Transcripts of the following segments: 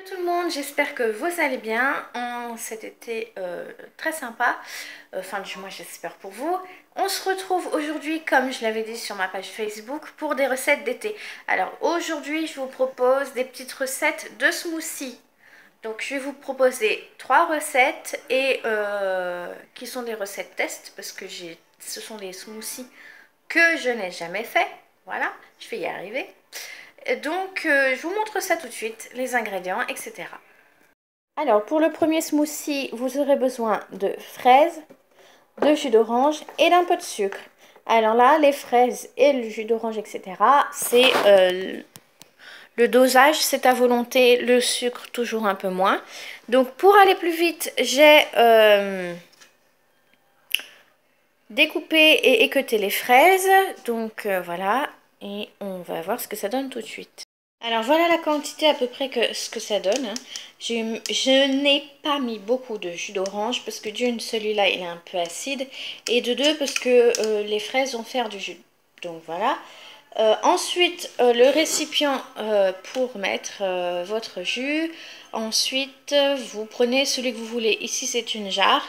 tout le monde, j'espère que vous allez bien en cet été très sympa, fin du mois j'espère pour vous. On se retrouve aujourd'hui comme je l'avais dit sur ma page Facebook pour des recettes d'été. Alors aujourd'hui je vous propose des petites recettes de smoothie. Donc je vais vous proposer 3 recettes et qui sont des recettes test parce que ce sont des smoothies que je n'ai jamais fait. Voilà, je vais y arriver. Donc, je vous montre ça tout de suite, les ingrédients, etc. Alors, pour le premier smoothie, vous aurez besoin de fraises, de jus d'orange et d'un peu de sucre. Alors là, les fraises et le jus d'orange, etc., c'est le dosage, c'est à volonté, le sucre toujours un peu moins. Donc, pour aller plus vite, j'ai découpé et équeuté les fraises. Donc, voilà, et on va voir ce que ça donne tout de suite. Alors voilà la quantité à peu près ce que ça donne. Je n'ai pas mis beaucoup de jus d'orange parce que d'une, celui-là il est un peu acide et de deux parce que les fraises vont faire du jus. Donc voilà. Ensuite le récipient pour mettre votre jus. Ensuite vous prenez celui que vous voulez. Ici c'est une jarre.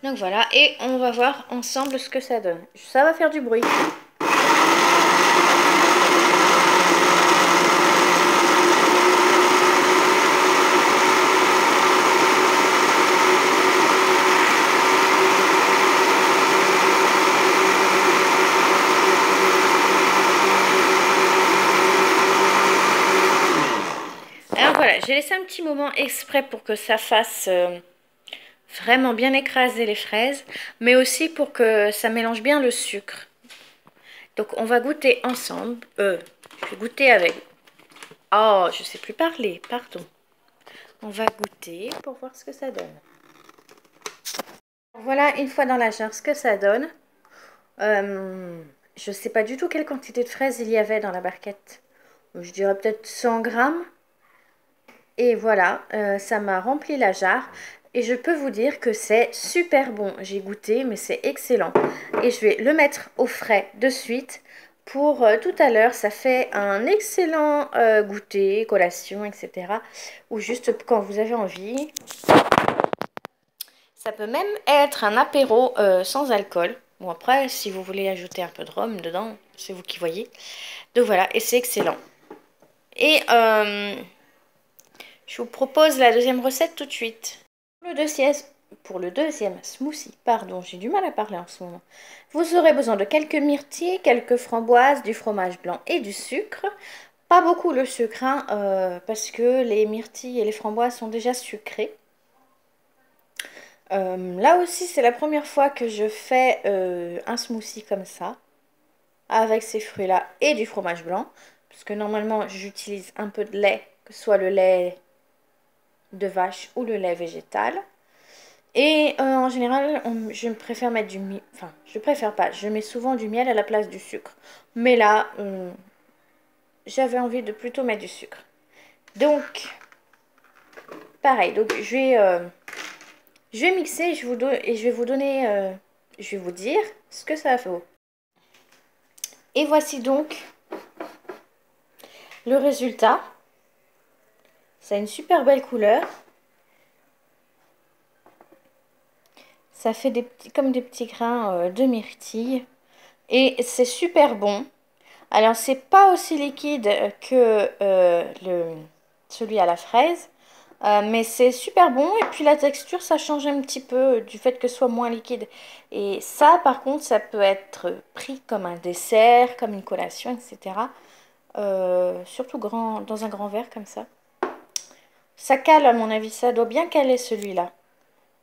Donc voilà et on va voir ensemble ce que ça donne. Ça va faire du bruit. Alors voilà, j'ai laissé un petit moment exprès pour que ça fasse vraiment bien écraser les fraises, mais aussi pour que ça mélange bien le sucre. Donc on va goûter ensemble. Je vais goûter avec... Oh, je sais plus parler, pardon. On va goûter pour voir ce que ça donne. Voilà, une fois dans la jarre, ce que ça donne. Je ne sais pas du tout quelle quantité de fraises il y avait dans la barquette. Je dirais peut-être 100 grammes. Et voilà, ça m'a rempli la jarre. Et je peux vous dire que c'est super bon. J'ai goûté, mais c'est excellent. Et je vais le mettre au frais de suite. Pour tout à l'heure, ça fait un excellent goûter, collation, etc. Ou juste quand vous avez envie. Ça peut même être un apéro sans alcool. Bon après, si vous voulez ajouter un peu de rhum dedans, c'est vous qui voyez. Donc voilà, et c'est excellent. Et je vous propose la deuxième recette tout de suite. Pour le deuxième smoothie, pardon, j'ai du mal à parler en ce moment. Vous aurez besoin de quelques myrtilles, quelques framboises, du fromage blanc et du sucre. Pas beaucoup le sucre, hein, parce que les myrtilles et les framboises sont déjà sucrées. Là aussi, c'est la première fois que je fais un smoothie comme ça, avec ces fruits-là et du fromage blanc. Parce que normalement, j'utilise un peu de lait, que ce soit le lait de vache ou le lait végétal. Et en général, je préfère mettre du miel. Enfin, je préfère pas. Je mets souvent du miel à la place du sucre. Mais là, j'avais envie de plutôt mettre du sucre. Donc, pareil. Donc, je vais mixer et je vais vous donner... je vais vous dire ce que ça vaut. Et voici donc le résultat. Ça a une super belle couleur. Ça fait comme des petits grains de myrtille. Et c'est super bon. Alors, c'est pas aussi liquide que celui à la fraise. Mais c'est super bon. Et puis, la texture, ça change un petit peu du fait que ce soit moins liquide. Et ça, par contre, ça peut être pris comme un dessert, comme une collation, etc. Surtout dans un grand verre comme ça. Ça cale, à mon avis. Ça doit bien caler celui-là.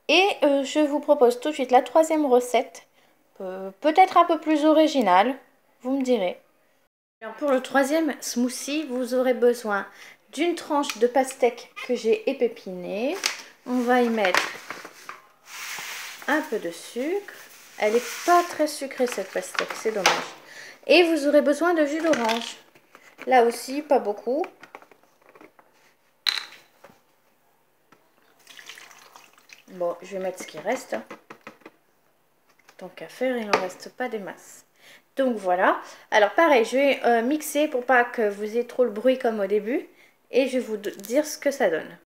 Et je vous propose tout de suite la troisième recette. Peut-être un peu plus originale. Vous me direz. Alors pour le troisième smoothie, vous aurez besoin d'une tranche de pastèque que j'ai épépinée. On va y mettre un peu de sucre. Elle n'est pas très sucrée cette pastèque, c'est dommage. Et vous aurez besoin de jus d'orange. Là aussi, pas beaucoup. Bon, je vais mettre ce qui reste. Tant qu'à faire, il n'en reste pas des masses. Donc voilà. Alors pareil, je vais mixer pour pas que vous ayez trop le bruit comme au début. et je vais vous dire ce que ça donne.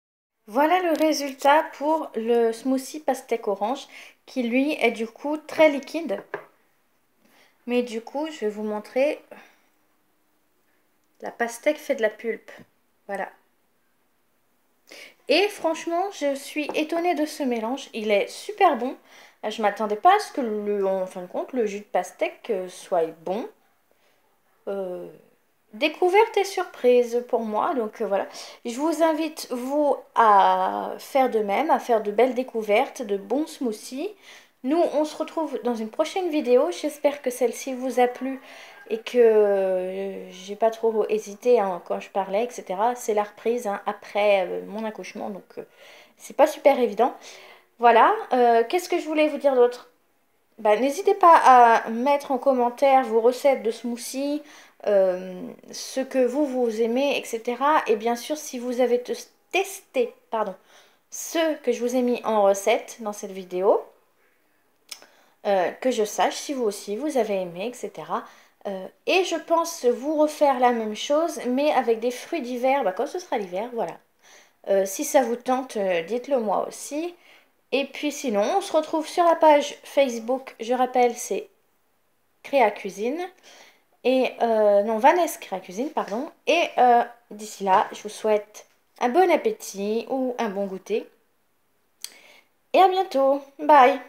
Voilà le résultat pour le smoothie pastèque orange qui lui est du coup très liquide. Mais du coup, je vais vous montrer. La pastèque fait de la pulpe. Voilà. Et franchement, je suis étonnée de ce mélange. Il est super bon. Je m'attendais pas à ce que, en fin de compte, le jus de pastèque soit bon. Découverte et surprise pour moi. Donc voilà. Je vous invite, vous, à faire de même, à faire de belles découvertes, de bons smoothies. Nous, on se retrouve dans une prochaine vidéo. J'espère que celle-ci vous a plu et que j'ai pas trop hésité hein, quand je parlais, etc. C'est la reprise hein, après mon accouchement, donc c'est pas super évident. Voilà, qu'est-ce que je voulais vous dire d'autre? Bah, n'hésitez pas à mettre en commentaire vos recettes de smoothie, ce que vous aimez, etc. Et bien sûr, si vous avez testé, pardon, ce que je vous ai mis en recette dans cette vidéo, que je sache si vous aussi vous avez aimé, etc. Et je pense vous refaire la même chose, mais avec des fruits d'hiver, bah, quand ce sera l'hiver, voilà. Si ça vous tente, dites-le moi aussi. Et puis sinon, on se retrouve sur la page Facebook, je rappelle, c'est Créa Cuisine. Et non, Vanessa Créa Cuisine, pardon. Et d'ici là, je vous souhaite un bon appétit ou un bon goûter. Et à bientôt. Bye!